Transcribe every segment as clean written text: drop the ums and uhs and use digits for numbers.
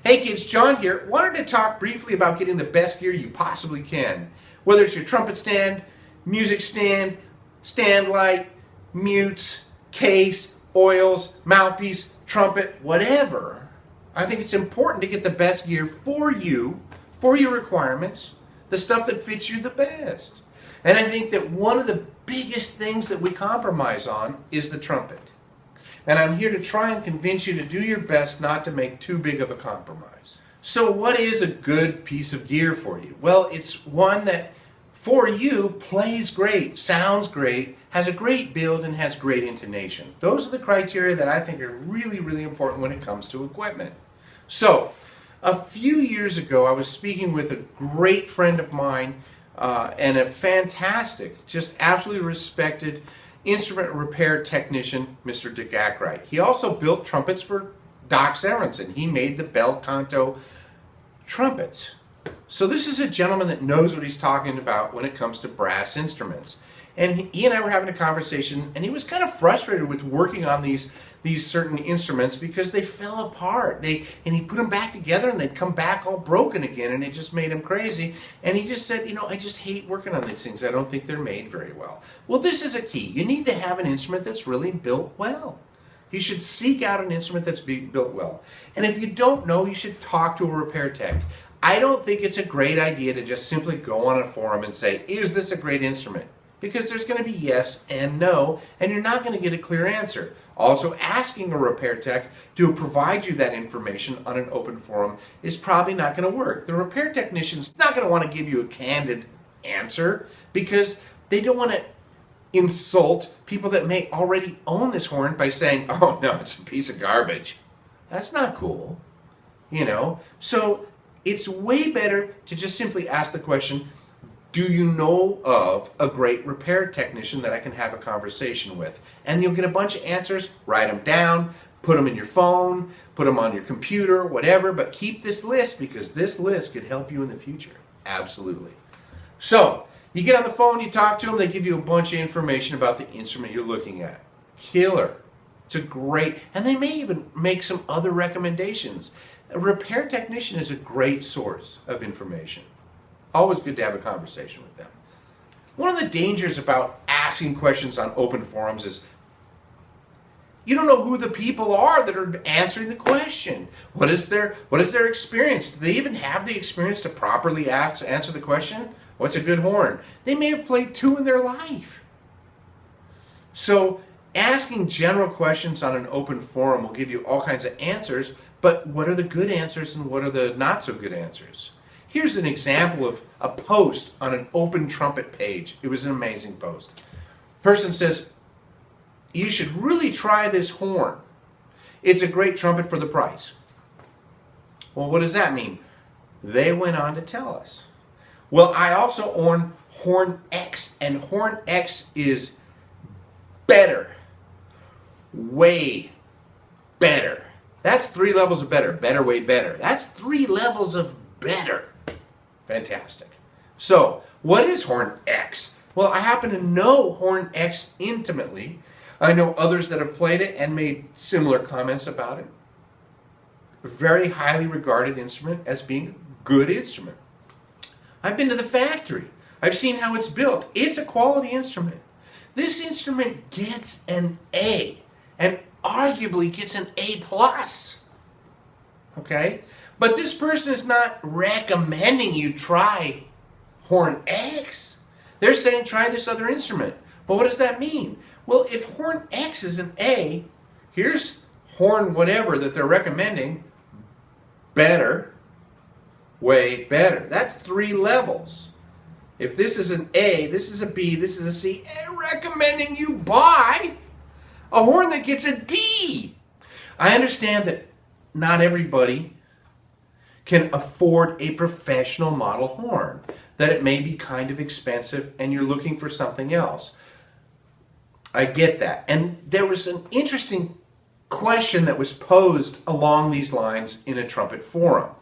Hey kids, John here. Wanted to talk briefly about getting the best gear you possibly can. Whether it's your trumpet stand, music stand, stand light, mutes, case, oils, mouthpiece, trumpet, whatever. I think it's important to get the best gear for you, for your requirements, the stuff that fits you the best. And I think that one of the biggest things that we compromise on is the trumpet. And I'm here to try and convince you to do your best not to make too big of a compromise. So what is a good piece of gear for you? Well, it's one that for you plays great, sounds great, has a great build, and has great intonation. Those are the criteria that I think are really, really important when it comes to equipment. So a few years ago, I was speaking with a great friend of mine and a fantastic, just absolutely respected instrument repair technician, Mr. Dick Ackright. He also built trumpets for Doc Severinsen. He made the bel canto trumpets. So this is a gentleman that knows what he's talking about when it comes to brass instruments. And he and I were having a conversation, and he was kind of frustrated with working on these certain instruments because they fell apart. And he put them back together, and they'd come back all broken again, and it just made him crazy. And he just said, I just hate working on these things. I don't think they're made very well. Well, this is a key. You need to have an instrument that's really built well. You should seek out an instrument that's built well. And if you don't know, you should talk to a repair tech. I don't think it's a great idea to just simply go on a forum and say, is this a great instrument? Because there's going to be yes and no, and you're not going to get a clear answer. Also, asking a repair tech to provide you that information on an open forum is probably not going to work. The repair technician's not going to want to give you a candid answer because they don't want to insult people that may already own this horn by saying, oh no, it's a piece of garbage. That's not cool. So it's way better to just simply ask the question, do you know of a great repair technician that I can have a conversation with? And you'll get a bunch of answers, write them down, put them in your phone, put them on your computer, whatever, but keep this list because this list could help you in the future. Absolutely. So, you get on the phone, you talk to them, they give you a bunch of information about the instrument you're looking at. Killer. It's a great, and they may even make some other recommendations. A repair technician is a great source of information. Always good to have a conversation with them. One of the dangers about asking questions on open forums is you don't know who the people are that are answering the question. What is their experience? Do they even have the experience to properly answer the question? What's a good horn? They may have played two in their life. So asking general questions on an open forum will give you all kinds of answers, but what are the good answers and what are the not so good answers? Here's an example of a post on an open trumpet page. It was an amazing post. Person says, you should really try this horn. It's a great trumpet for the price. Well, what does that mean? They went on to tell us. Well, I also own Horn X, and Horn X is better. Way better. That's 3 levels of better. Better, way better. That's 3 levels of better. Fantastic. So, what is Horn X? Well, I happen to know Horn X intimately. I know others that have played it and made similar comments about it. A very highly regarded instrument as being a good instrument. I've been to the factory. I've seen how it's built. It's a quality instrument. This instrument gets an A, and arguably gets an A+. Okay? But this person is not recommending you try Horn X. They're saying try this other instrument. But what does that mean? Well, if Horn X is an A, here's Horn whatever that they're recommending. Better. Way better. That's 3 levels. If this is an A, this is a B, this is a C, and recommending you buy a horn that gets a D. I understand that not everybody can afford a professional model horn, that it may be kind of expensive and you're looking for something else. I get that. And there was an interesting question that was posed along these lines in a trumpet forum.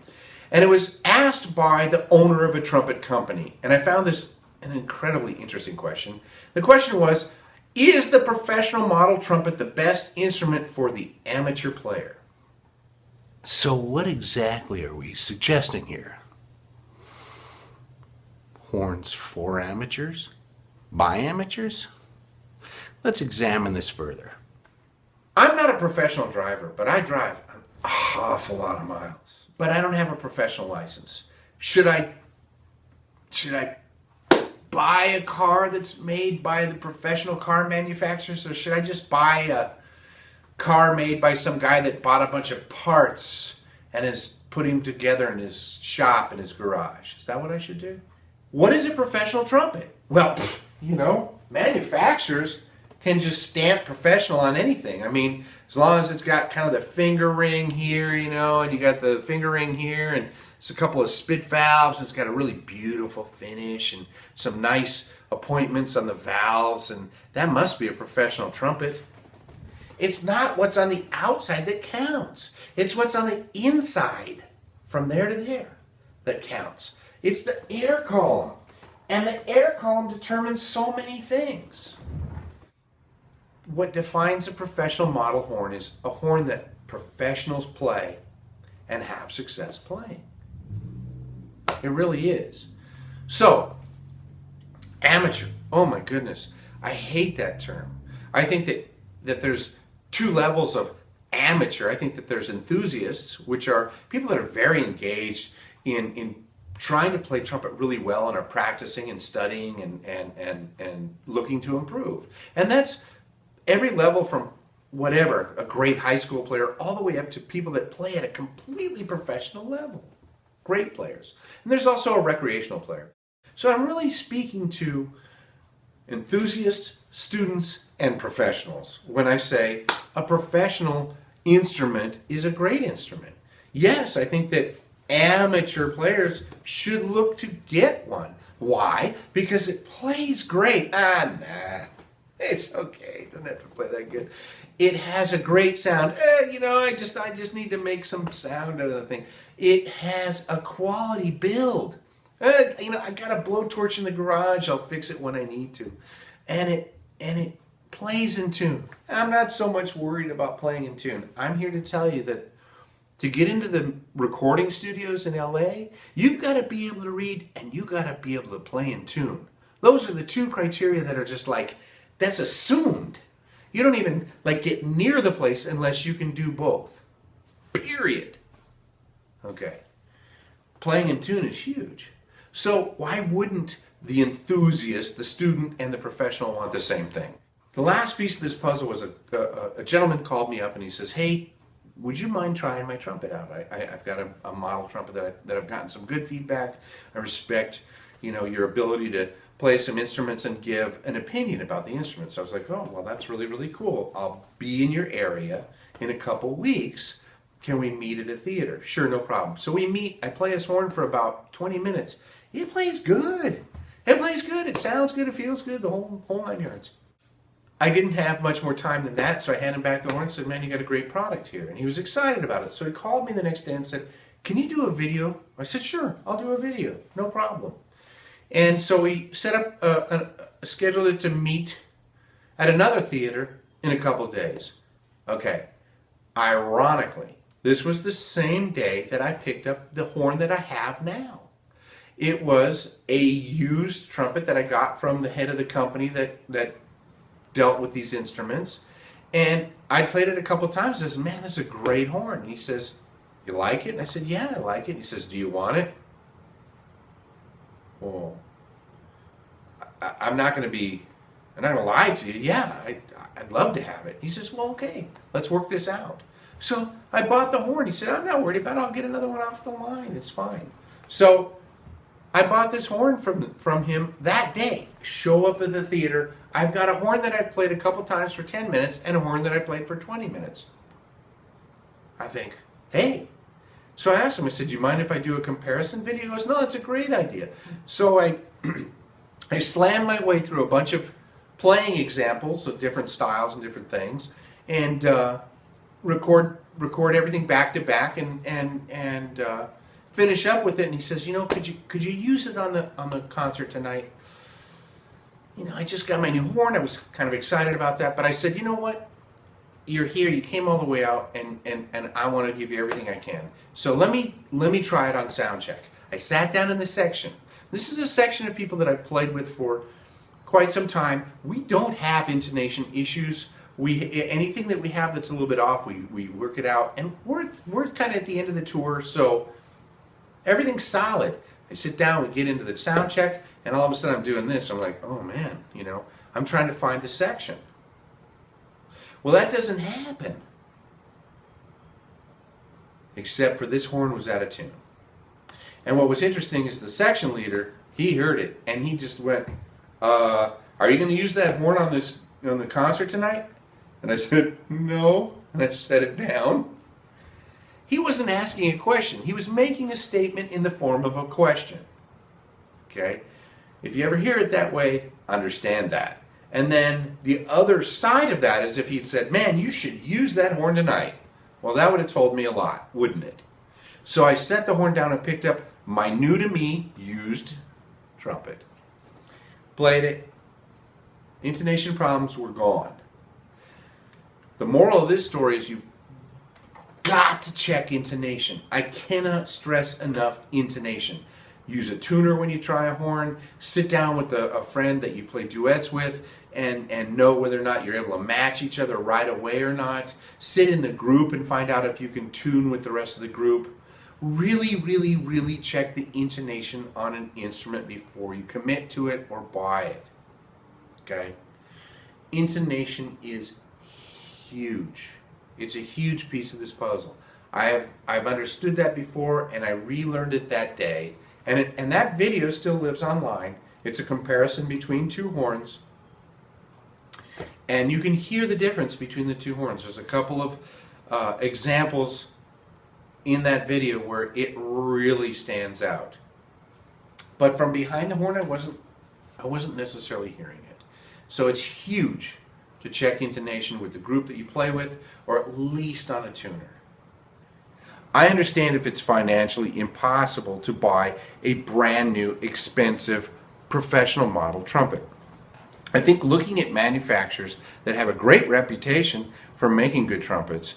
And it was asked by the owner of a trumpet company. And I found this an incredibly interesting question. The question was, is the professional model trumpet the best instrument for the amateur player? So what exactly are we suggesting here? Horns for amateurs? By amateurs? Let's examine this further. I'm not a professional driver, but I drive an awful lot of miles. But I don't have a professional license. Should I buy a car that's made by the professional car manufacturers, or should I just buy a car made by some guy that bought a bunch of parts and is putting them together in his shop, in his garage? Is that what I should do? What is a professional trumpet? Well, manufacturers can just stamp professional on anything. I mean, as long as it's got kind of the finger ring here, and you got the finger ring here, and it's a couple of spit valves, and it's got a really beautiful finish, and some nice appointments on the valves, and that must be a professional trumpet. It's not what's on the outside that counts. It's what's on the inside, from there to there, that counts. It's the air column. And the air column determines so many things. What defines a professional model horn is a horn that professionals play and have success playing. It really is. So, amateur, oh my goodness, I hate that term. I think that there's two levels of amateur. I think that there's enthusiasts, which are people that are very engaged in trying to play trumpet really well and are practicing and studying and looking to improve. And that's every level from whatever, a great high school player, all the way up to people that play at a completely professional level. Great players. And there's also a recreational player. So I'm really speaking to enthusiasts, students, and professionals when I say a professional instrument is a great instrument. Yes, I think that amateur players should look to get one. Why? Because it plays great. Nah, it's okay. It doesn't have to play that good. It has a great sound. I just need to make some sound out of the thing. It has a quality build. I got a blowtorch in the garage. I'll fix it when I need to, and it plays in tune. I'm not so much worried about playing in tune. I'm here to tell you that to get into the recording studios in LA, you've got to be able to read and you've got to be able to play in tune. Those are the two criteria that are just like, that's assumed. You don't even get near the place unless you can do both. Period. Okay. Playing in tune is huge. So why wouldn't the enthusiast, the student, and the professional want the same thing? The last piece of this puzzle was a gentleman called me up and he says, hey, would you mind trying my trumpet out? I've got a model trumpet that I've gotten some good feedback. I respect, your ability to play some instruments and give an opinion about the instruments. So I was like, oh, well, that's really, really cool. I'll be in your area in a couple weeks. Can we meet at a theater? Sure, no problem. So we meet. I play his horn for about 20 minutes. It plays good. It plays good. It sounds good. It feels good. The whole 9 yards. I didn't have much more time than that, so I handed him back the horn and said, man, you got a great product here. And he was excited about it. So he called me the next day and said, can you do a video? I said, sure, I'll do a video. No problem. And so we set up, scheduled it to meet at another theater in a couple days. Okay. Ironically, this was the same day that I picked up the horn that I have now. It was a used trumpet that I got from the head of the company that dealt with these instruments. And I played it a couple times. I said, man, this is a great horn. And he says, you like it? And I said, yeah, I like it. And he says, do you want it? Well, I'm not going to lie to you. Yeah, I'd love to have it. He says, well, okay, let's work this out. So I bought the horn. He said, I'm not worried about it. I'll get another one off the line. It's fine. So I bought this horn from him that day. Show up at the theater. I've got a horn that I've played a couple times for 10 minutes and a horn that I played for 20 minutes. I think, hey. So I asked him, I said, do you mind if I do a comparison video? He goes, no, that's a great idea. So I slammed my way through a bunch of playing examples of different styles and different things and record everything back to back and finish up with it. And he says, could you use it on the concert tonight? I just got my new horn. I was kind of excited about that, but I said, you know what? you're here, you came all the way out, and I want to give you everything I can. So let me try it on sound check. I sat down in the section. This is a section of people that I've played with for quite some time. We don't have intonation issues. Anything that we have that's a little bit off, we work it out, and we're kind of at the end of the tour, so everything's solid. I sit down, we get into the sound check, and all of a sudden I'm doing this. I'm like, oh man, I'm trying to find the section. Well, that doesn't happen. Except for this horn was out of tune. And what was interesting is the section leader, he heard it, and he just went, are you going to use that horn on the concert tonight? And I said, no, and I set it down. He wasn't asking a question. He was making a statement in the form of a question. Okay? If you ever hear it that way, understand that. And then the other side of that is if he'd said, man, you should use that horn tonight. Well, that would have told me a lot, wouldn't it? So I set the horn down and picked up my new to me used trumpet. Played it. Intonation problems were gone. The moral of this story is you've got to check intonation. I cannot stress enough intonation. Use a tuner when you try a horn. Sit down with a friend that you play duets with and know whether or not you're able to match each other right away or not. Sit in the group and find out if you can tune with the rest of the group. Really, really, really check the intonation on an instrument before you commit to it or buy it. Okay? Intonation is huge. It's a huge piece of this puzzle. I've understood that before, and I relearned it that day. And that video still lives online. It's a comparison between two horns. And you can hear the difference between the two horns. There's a couple of examples in that video where it really stands out. But from behind the horn, I wasn't necessarily hearing it. So it's huge to check intonation with the group that you play with, or at least on a tuner. I understand if it's financially impossible to buy a brand new, expensive, professional model trumpet. I think looking at manufacturers that have a great reputation for making good trumpets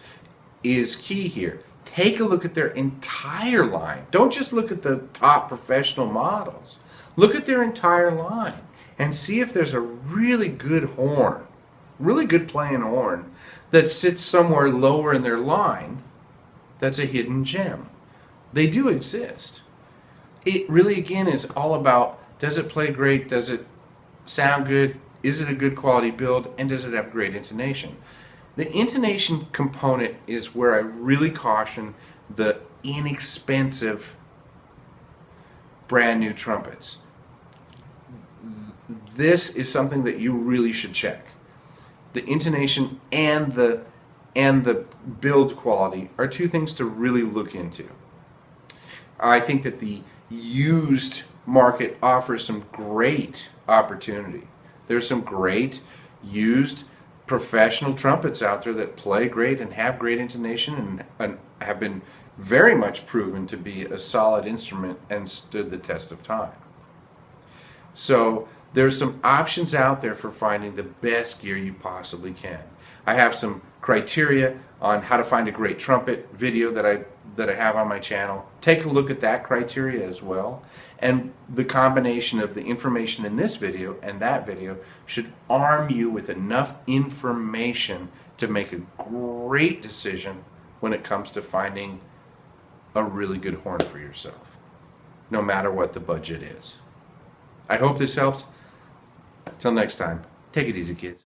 is key here. Take a look at their entire line. Don't just look at the top professional models. Look at their entire line and see if there's a really good horn, really good playing horn that sits somewhere lower in their line that's a hidden gem. They do exist. It really, again, is all about, does it play great? Does it sound good? Is it a good quality build? And does it have great intonation? The intonation component is where I really caution the inexpensive brand new trumpets. This is something that you really should check. The intonation and the build quality are two things to really look into. I think that the used market offers some great opportunity. There's some great used professional trumpets out there that play great and have great intonation and have been very much proven to be a solid instrument and stood the test of time. So there's some options out there for finding the best gear you possibly can. I have some criteria on how to find a great trumpet video that I have on my channel. Take a look at that criteria as well. And the combination of the information in this video and that video should arm you with enough information to make a great decision when it comes to finding a really good horn for yourself, no matter what the budget is. I hope this helps. Till next time, take it easy, kids.